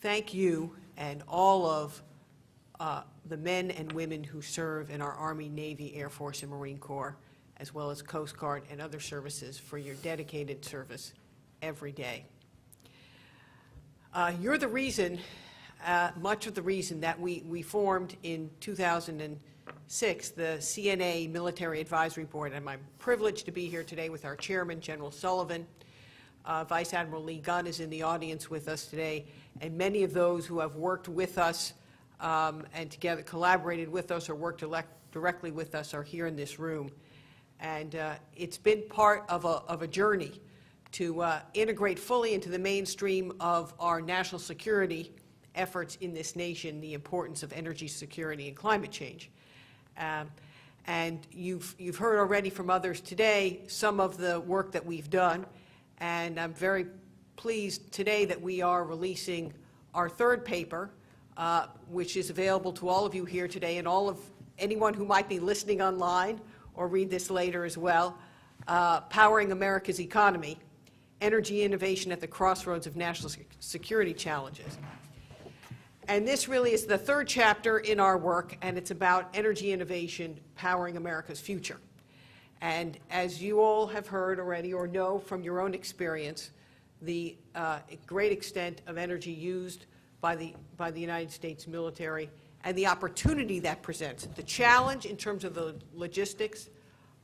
thank you and all of the men and women who serve in our Army, Navy, Air Force, and Marine Corps, as well as Coast Guard and other services for your dedicated service every day. You're the reason, much of the reason that we formed in 2006 the CNA Military Advisory Board, and I'm privileged to be here today with our chairman, General Sullivan. Vice Admiral Lee Gunn is in the audience with us today, and many of those who have worked with us and together collaborated with us or worked directly with us are here in this room. And it's been part of a journey to integrate fully into the mainstream of our national security efforts in this nation the importance of energy security and climate change. And you've heard already from others today some of the work that we've done, and I'm very pleased today that we are releasing our third paper, which is available to all of you here today and all of anyone who might be listening online or read this later as well, Powering America's Economy, Energy Innovation at the Crossroads of National Security Challenges. And this really is the third chapter in our work, and it's about energy innovation powering America's future. And as you all have heard already or know from your own experience, the great extent of energy used by the United States military and the opportunity that presents, the challenge in terms of the logistics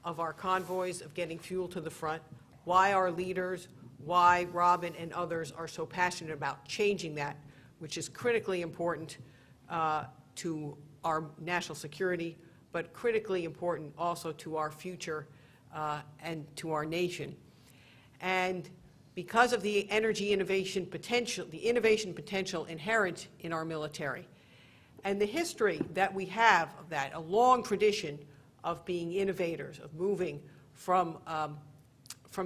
of our convoys of getting fuel to the front, why our leaders, why Robin and others are so passionate about changing that, which is critically important to our national security, but critically important also to our future and to our nation. And because of the energy innovation potential, the innovation potential inherent in our military, and the history that we have of that, a long tradition of being innovators, of moving from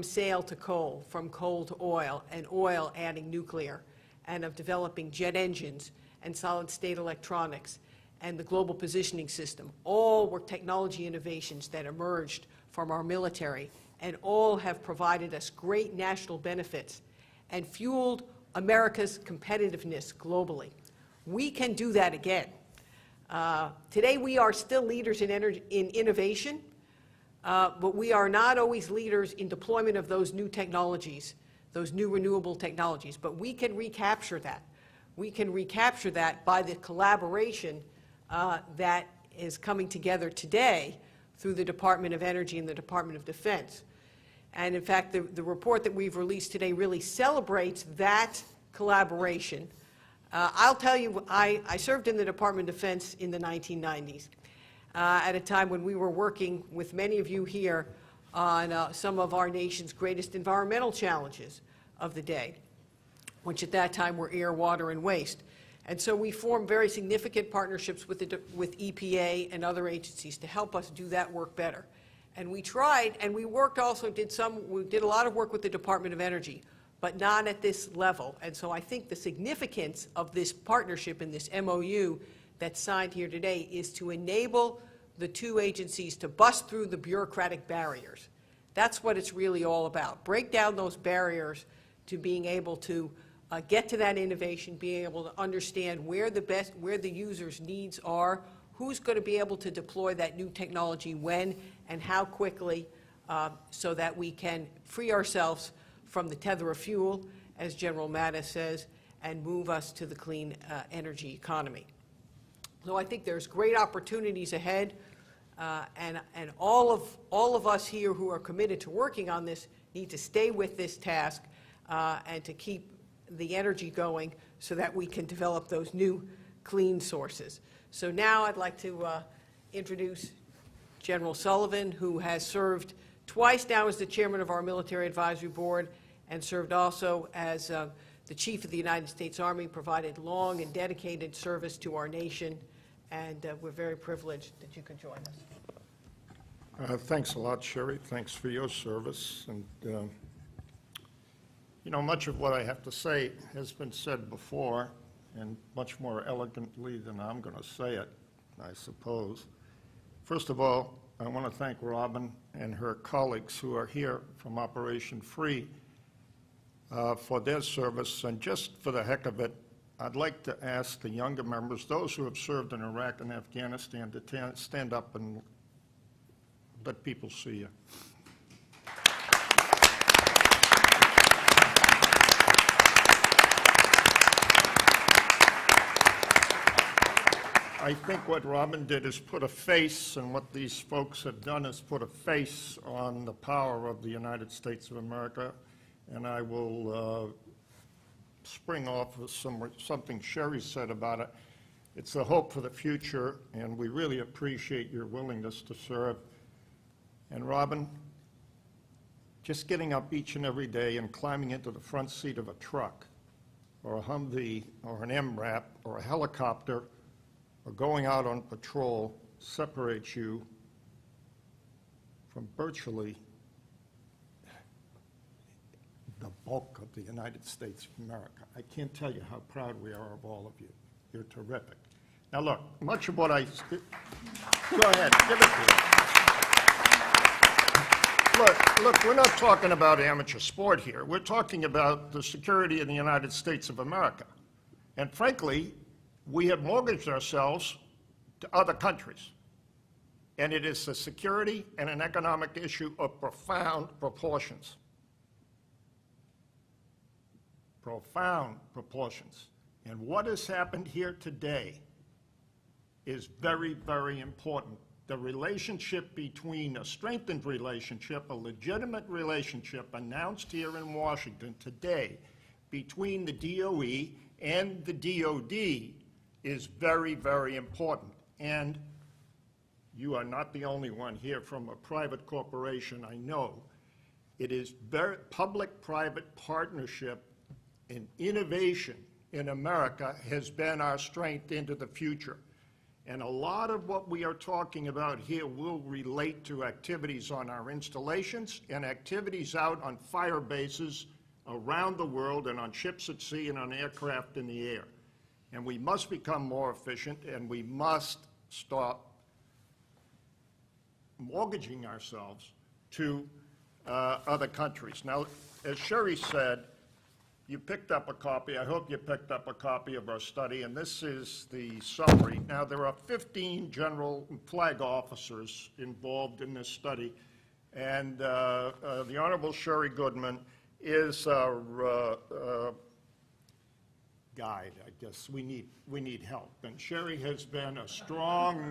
sail to coal, from coal to oil, and oil adding nuclear, and of developing jet engines and solid-state electronics and the global positioning system. All were technology innovations that emerged from our military, and all have provided us great national benefits and fueled America's competitiveness globally. We can do that again. Today we are still leaders in innovation, but we are not always leaders in deployment of those new technologies, those new renewable technologies, but we can recapture that. We can recapture that by the collaboration that is coming together today through the Department of Energy and the Department of Defense. And in fact, the report that we've released today really celebrates that collaboration. I'll tell you, I served in the Department of Defense in the 1990s at a time when we were working with many of you here on some of our nation's greatest environmental challenges of the day, which at that time were air, water, and waste. And so we formed very significant partnerships with EPA and other agencies to help us do that work better. And we tried, and we worked also, we did a lot of work with the Department of Energy, but not at this level. And so I think the significance of this partnership and this MOU that's signed here today is to enable the two agencies to bust through the bureaucratic barriers. That's what it's really all about. Break down those barriers to being able to get to that innovation, being able to understand where the user's needs are, who's going to be able to deploy that new technology when and how quickly, so that we can free ourselves from the tether of fuel, as General Mattis says, and move us to the clean energy economy. So I think there's great opportunities ahead, and all of us here who are committed to working on this need to stay with this task and to keep the energy going so that we can develop those new clean sources. So now I'd like to introduce General Sullivan, who has served twice now as the chairman of our Military Advisory Board and served also as the Chief of the United States Army, provided long and dedicated service to our nation, and we're very privileged that you could join us. Thanks a lot, Sherri. Thanks for your service. And you know, much of what I have to say has been said before, and much more elegantly than I'm going to say it, I suppose. First of all, I want to thank Robin and her colleagues who are here from Operation Free for their service, and just for the heck of it, I'd like to ask the younger members, those who have served in Iraq and Afghanistan, to stand up and let people see you. I think what Robin did is put a face, and what these folks have done is put a face on the power of the United States of America. And I will spring off of something Sherri said about it. It's a hope for the future, and we really appreciate your willingness to serve. And Robin, just getting up each and every day and climbing into the front seat of a truck, or a Humvee, or an MRAP, or a helicopter, or going out on patrol separates you from virtually the bulk of the United States of America. I can't tell you how proud we are of all of you. You're terrific. Now look, much of what go ahead, give it to us. Look, we're not talking about amateur sport here. We're talking about the security of the United States of America. And frankly, we have mortgaged ourselves to other countries. And it is a security and an economic issue of profound proportions. Profound proportions. And what has happened here today is very, very important. The relationship between a strengthened relationship, a legitimate relationship announced here in Washington today between the DOE and the DOD is very, very important. And you are not the only one here from a private corporation, I know. It is very public-private partnership and innovation in America has been our strength into the future. And a lot of what we are talking about here will relate to activities on our installations and activities out on fire bases around the world and on ships at sea and on aircraft in the air. And we must become more efficient, and we must stop mortgaging ourselves to other countries. Now, as Sherri said, you picked up a copy. I hope you picked up a copy of our study, and this is the summary. Now, there are 15 general flag officers involved in this study, and the Honorable Sherri Goodman is our guide. I guess we need help, and Sherri has been a strong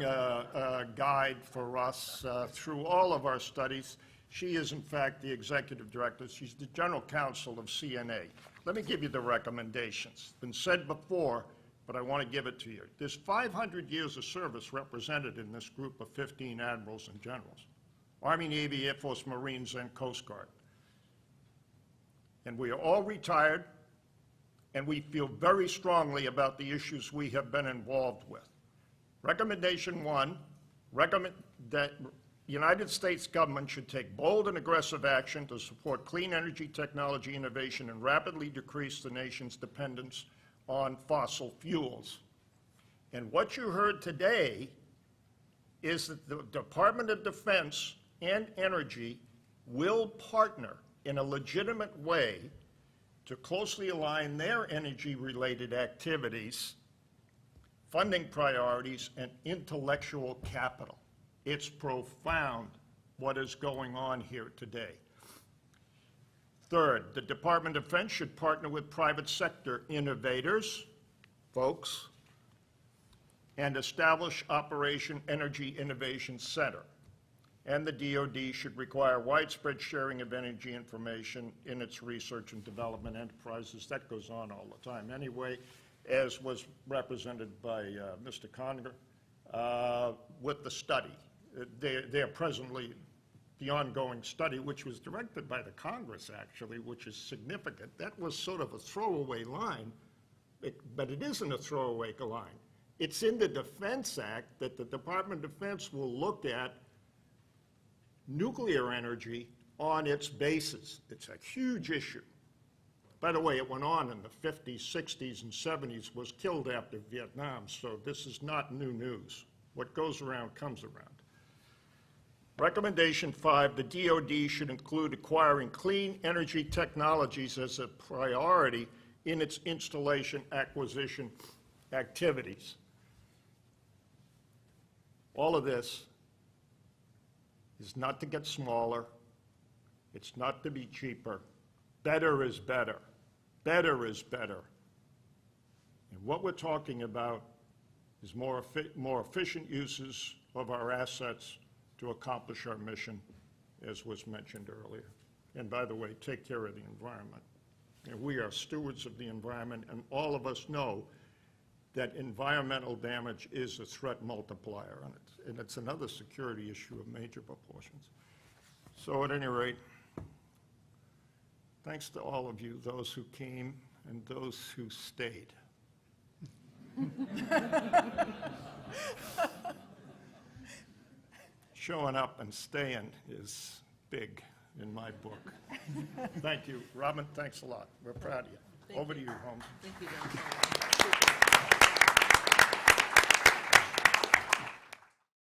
guide for us through all of our studies. She is, in fact, the executive director. She's the general counsel of CNA. Let me give you the recommendations. It's been said before, but I want to give it to you. There's 500 years of service represented in this group of 15 admirals and generals, Army, Navy, Air Force, Marines, and Coast Guard. And we are all retired, and we feel very strongly about the issues we have been involved with. Recommendation 1, recommend that United States government should take bold and aggressive action to support clean energy technology innovation and rapidly decrease the nation's dependence on fossil fuels. And what you heard today is that the Department of Defense and Energy will partner in a legitimate way to closely align their energy-related activities, funding priorities, and intellectual capital. It's profound what is going on here today. Third, the Department of Defense should partner with private sector innovators, folks, and establish Operation Energy Innovation Center. And the DoD should require widespread sharing of energy information in its research and development enterprises. That goes on all the time anyway, as was represented by Mr. Conger with the study. They're presently, the ongoing study, which was directed by the Congress, actually, which is significant. That was sort of a throwaway line, but it isn't a throwaway line. It's in the Defense Act that the Department of Defense will look at nuclear energy on its bases. It's a huge issue. By the way, it went on in the 50s, 60s, and 70s, was killed after Vietnam, so this is not new news. What goes around comes around. Recommendation 5, the DoD should include acquiring clean energy technologies as a priority in its installation acquisition activities. All of this is not to get smaller. It's not to be cheaper. Better is better. Better is better. And what we're talking about is more efficient uses of our assets to accomplish our mission, as was mentioned earlier. And by the way, take care of the environment. And we are stewards of the environment, and all of us know that environmental damage is a threat multiplier, and it's another security issue of major proportions. So at any rate, thanks to all of you, those who came and those who stayed. Showing up and staying is big in my book. Thank you. Robin, thanks a lot. We're proud of you. Over to you, Holmes. Thank you, Don.